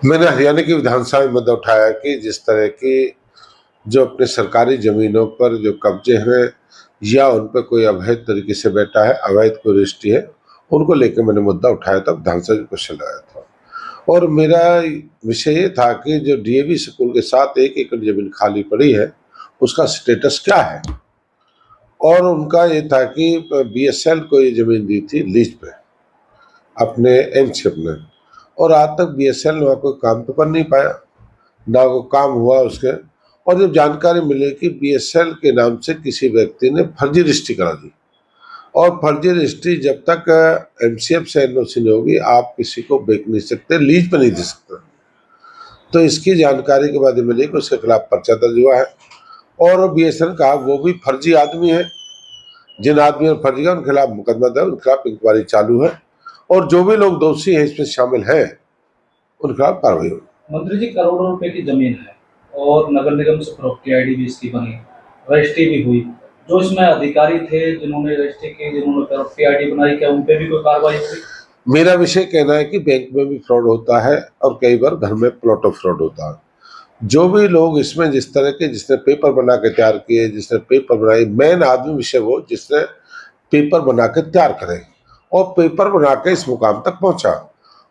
मैंने हरियाणा की विधानसभा में मुद्दा उठाया कि जिस तरह की जो अपने सरकारी जमीनों पर जो कब्जे हैं या उन पर कोई अवैध तरीके से बैठा है, अवैध कोई रजिस्ट्री है, उनको लेकर मैंने मुद्दा उठाया था, विधानसभा में क्वेश्चन लगाया था। और मेरा विषय ये था कि जो डीएवी स्कूल के साथ 1 एकड़ जमीन खाली पड़ी है, उसका स्टेटस क्या है। और उनका ये था कि बीएसएल को ये जमीन दी थी लीज पे अपने एमशिप ने, और आज तक बीएसएल वहाँ कोई काम तो कर नहीं पाया, ना वो काम हुआ उसके। और जब जानकारी मिली कि बीएसएल के नाम से किसी व्यक्ति ने फर्जी रजिस्ट्री करा दी, और फर्जी रजिस्ट्री जब तक एमसीएफ से एनओसी नहीं होगी आप किसी को बेच नहीं सकते, लीज पे नहीं दे सकते। तो इसकी जानकारी के बाद मिली कि उसके खिलाफ पर्चा दर्ज हुआ है, और बीएसएल का वो भी फर्जी आदमी है, जिन आदमियों ने फर्जी का उनके खिलाफ मुकदमा दर्ज, उनके खिलाफ इंक्वायरी चालू है, और जो भी लोग दोषी हैं इसमें शामिल हैं उनके खिलाफ कार्रवाई होगी। मंत्री जी, करोड़ों रुपए की जमीन है और नगर निगम से प्रॉपर्टी आईडी भी इसकी बनी, रजिस्ट्री भी हुई। जो इसमें अधिकारी थे जिन्होंने रजिस्ट्री की, जिन्होंने प्रॉपर्टी आईडी बनाई, क्या उन पे भी कोई कार्रवाई हुई? मेरा विषय कहना है कि बैंक में भी फ्रॉड होता है और कई बार घर में प्लॉट ऑफ फ्रॉड होता है। जो भी लोग इसमें जिस तरह के, जिसने पेपर बना के तैयार किए, जिसने पेपर बनाई, मेन आदमी विषय वो जिसने पेपर बना के तैयार करे और पेपर बना के इस मुकाम तक पहुंचा।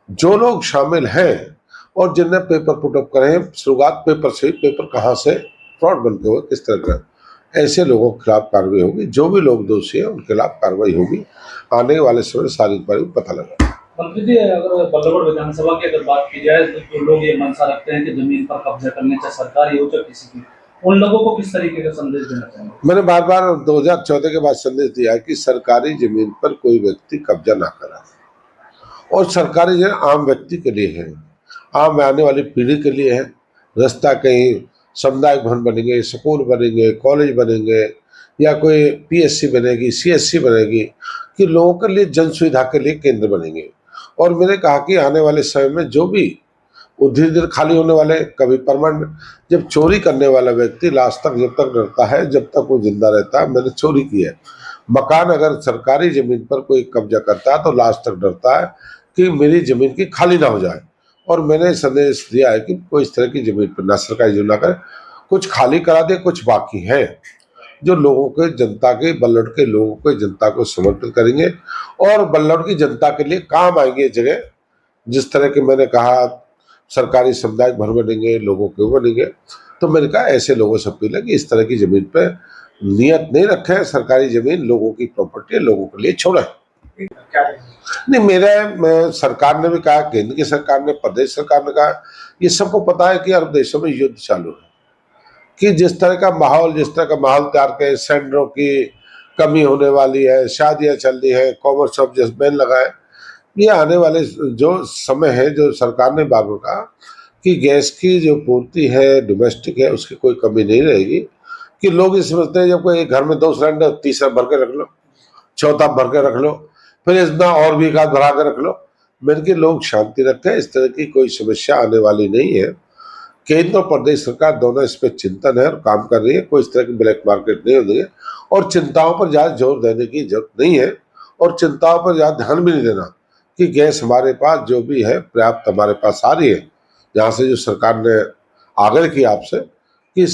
जो लोग शामिल हैं और जिनने पेपर पुटअप करे हैं, शुरुआत पेपर से, पेपर कहाँ से फ्रॉड बनते हुए किस तरह का, ऐसे लोगों के खिलाफ कार्रवाई होगी। जो भी लोग दोषी हैं उनके खिलाफ कार्रवाई होगी। आने वाले समय सारी बारी पता लगा। मंत्री जी, अगर बल्लभगढ़ विधानसभा की अगर बात की जाए तो जो लोग ये मंशा रखते हैं कि जमीन पर कब्जा करने, चाहे सरकारी हो चाहे किसी की, उन लोगों को किस तरीके का संदेश देना चाहेंगे? मैंने बार बार 2014 के बाद संदेश दिया है कि सरकारी जमीन पर कोई व्यक्ति कब्जा ना करे, और सरकारी जमीन आम व्यक्ति के लिए है, आम आने वाली पीढ़ी के लिए है। रास्ता कहीं सामुदायिक भवन बनेंगे, स्कूल बनेंगे, कॉलेज बनेंगे, या कोई पीएससी बनेगी, सीएससी बनेगी, कि लोगों के लिए जन सुविधा के लिए केंद्र बनेंगे। और मैंने कहा कि आने वाले समय में जो भी वो धीरे धीरे खाली होने वाले, कभी परमानेंट, जब चोरी करने वाला व्यक्ति लास्ट तक जब तक डरता है, जब तक वो जिंदा रहता है, मैंने चोरी की है मकान, अगर सरकारी जमीन पर कोई कब्जा करता है तो लास्ट तक डरता है कि मेरी जमीन की खाली ना हो जाए। और मैंने संदेश दिया है कि कोई इस तरह की जमीन पर ना सरकारी जमीन ना करे, कुछ खाली करा दे, कुछ बाकी है जो लोगों के, जनता के, बल्लौर के लोगों को, जनता को समर्पित करेंगे और बल्लौर की जनता के लिए काम आएंगे जगह। जिस तरह के मैंने कहा सरकारी सामुदायिक भवन बनेंगे, लोगों के बनेंगे, तो मैंने कहा ऐसे लोगों से अपील है कि इस तरह की जमीन पे नियत नहीं रखें। सरकारी जमीन लोगों की प्रॉपर्टी है, लोगों के लिए छोड़ें। नहीं, मैं सरकार ने भी कहा, केंद्र की सरकार ने, प्रदेश सरकार ने कहा, ये सबको पता है कि अरब देशों में युद्ध चालू है, कि जिस तरह का माहौल तैयार करे, सेंडरों की कमी होने वाली है, शादियां चल रही है, कॉमर्स ऑफ जस्ट बैन लगा है। ये आने वाले जो समय है, जो सरकार ने बार बार कहा कि गैस की जो पूर्ति है डोमेस्टिक है, उसकी कोई कमी नहीं रहेगी। कि लोग ये समझते हैं जब कोई घर में 2 सिलेंडर, तीसरा भर के रख लो, चौथा भर के रख लो, फिर इतना और भी एक आध भरा के रख लो। मैंने कि लोग शांति रखें, इस तरह की कोई समस्या आने वाली नहीं है। केंद्र और प्रदेश सरकार दोनों इस पर चिंतन है और काम कर रही है। कोई इस तरह की ब्लैक मार्केट नहीं होनी है, और चिंताओं पर ज़्यादा जोर देने की जरूरत नहीं है, और चिंताओं पर ज़्यादा ध्यान भी नहीं देना कि गैस हमारे पास जो भी है पर्याप्त हमारे पास आ रही है। जहाँ से जो सरकार ने आग्रह किया आपसे कि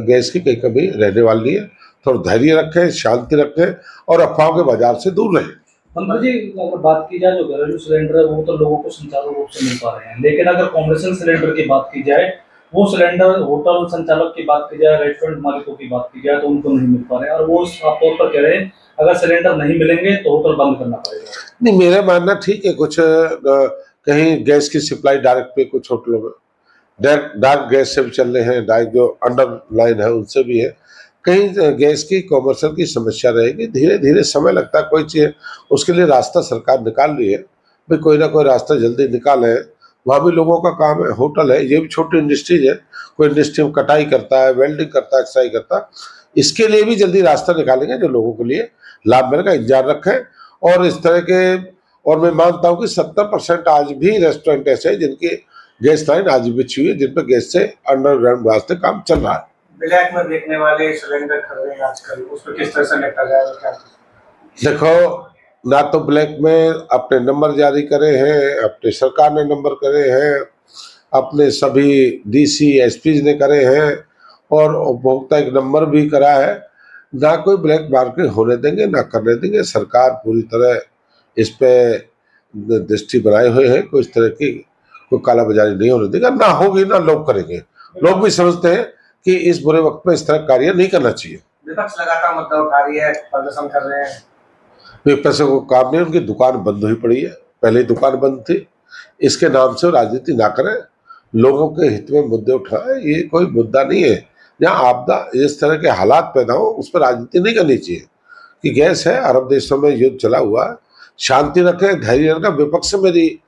गैस की कहीं कमी रहने वाली नहीं है, थोड़ा धैर्य रखें, शांति रखें और अफवाहों के बाजार से दूर रहें। मंत्री जी, अगर बात की जाए जो घरेलू सिलेंडर है वो तो लोगों को सुचारू रूप से मिल पा रहे हैं, लेकिन अगर कॉमर्शियल सिलेंडर की बात की जाए, वो सिलेंडर होटल संचालक की बात की जाए, रेस्टोरेंट मालिकों की बात की जाए तो उनको नहीं मिल पा रहे हैं, और वो साफ तौर पर कह रहे हैं अगर सिलेंडर नहीं मिलेंगे तो होटल बंद करना पड़ेगा। नहीं, मेरा मानना ठीक है, कुछ कहीं गैस की सप्लाई डायरेक्ट पे कुछ होटलों में डायरेक्ट गैस से भी चल रहे हैं, डायरेक्ट जो अंडर लाइन है उनसे भी है। कहीं गैस की कॉमर्शियल की समस्या रहेगी, धीरे धीरे समय लगता है कोई चीज़, उसके लिए रास्ता सरकार निकाल रही है, भाई कोई ना कोई रास्ता जल्दी निकाले। वहाँ भी लोगों का काम है, होटल है, ये भी छोटी इंडस्ट्रीज है, कोई इंडस्ट्री में कटाई करता है, वेल्डिंग करता है, एक्सराई करता है, इसके लिए भी जल्दी रास्ता निकालेंगे जो लोगों के लिए लाभ मिलेगा। इंतजार रखें। और इस तरह के, और मैं मानता हूँ कि 70% आज भी रेस्टोरेंट ऐसे हैं जिनकी गैस लाइन आज भी बिछी हुई है, जिन पर गैस से अंडरग्राउंड रास्ते काम चल रहा है। ब्लैक में बेचने वाले सिलेंडर खरीदे आजकल, उसको किस तरह से निपटा जाएगा, क्या? देखो, ना तो ब्लैक में अपने नंबर जारी करे हैं, अपने सरकार ने नंबर करे हैं, अपने सभी डीसी एसपी ने करे हैं और उपभोक्ता एक नंबर भी करा है। ना कोई ब्लैक मार्केट होने देंगे, ना करने देंगे। सरकार पूरी तरह इस पे दृष्टि बनाए हुए है, कोई इस तरह की कोई काला बाजारी नहीं होने देगा, ना होगी ना लोग करेंगे। लोग भी समझते हैं कि इस बुरे वक्त में इस तरह कार्य नहीं करना चाहिए। विपक्ष लगातार मुद्दा उठा रही है, प्रदर्शन कर रहे हैं। विपक्ष को काम नहीं, उनकी दुकान बंद हुई पड़ी है, पहले ही दुकान बंद थी। इसके नाम से राजनीति ना करें, लोगों के हित में मुद्दे उठाएं, ये कोई मुद्दा नहीं है। जहाँ आपदा इस तरह के हालात पैदा हो उस पर राजनीति नहीं करनी चाहिए। कि गैस है, अरब देशों में युद्ध चला हुआ है, शांति रखें, धैर्य रखें। विपक्ष से मेरी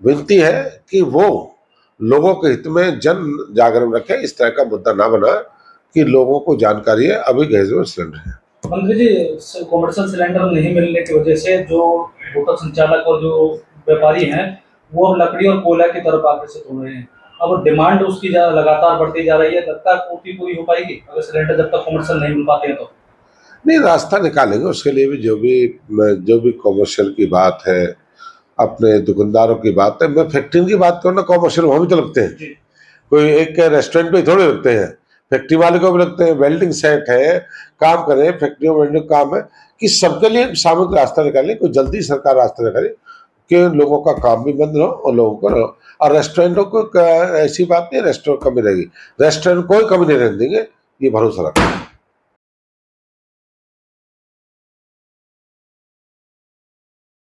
विनती है कि वो लोगों के हित में जन जागरण रखें, इस तरह का मुद्दा ना बना कि लोगों को जानकारी है अभी गैस में सिलेंडर है। मंत्री जी, कॉमर्शियल सिलेंडर नहीं मिलने की वजह से जो होटल संचालक और जो व्यापारी हैं वो अब लकड़ी और कोयला की तरफ आकर्षित हो रहे हैं। अब डिमांड उसकी लगातार बढ़ती जा रही है। जब तक पूर्ति पूरी हो पाएगी अगर सिलेंडर जब तक कॉमर्शियल नहीं मिल पाते हैं तो? नहीं, रास्ता निकालेंगे उसके लिए भी। जो भी कॉमर्शियल की बात है, अपने दुकानदारों की बात है, मैं फैक्ट्री की बात करूँ ना, कॉमर्शियल वहाँ भी तो लगते हैं। कोई एक रेस्टोरेंट पे थोड़े लगते हैं, फैक्ट्री वाले को भी लगते हैं। वेल्डिंग सेट है, काम करें, फैक्ट्रियों में वेल्डिंग काम है कि सबके लिए सामूहिक रास्ता निकालें। कोई जल्दी सरकार रास्ता निकाले कि लोगों का काम भी बंद रहो और लोगों को रहो। और रेस्टोरेंटों को ऐसी बात नहीं, रेस्टोरेंट कमी रहेगी, रेस्टोरेंट कोई कमी नहीं रहने देंगे, ये भरोसा रखें।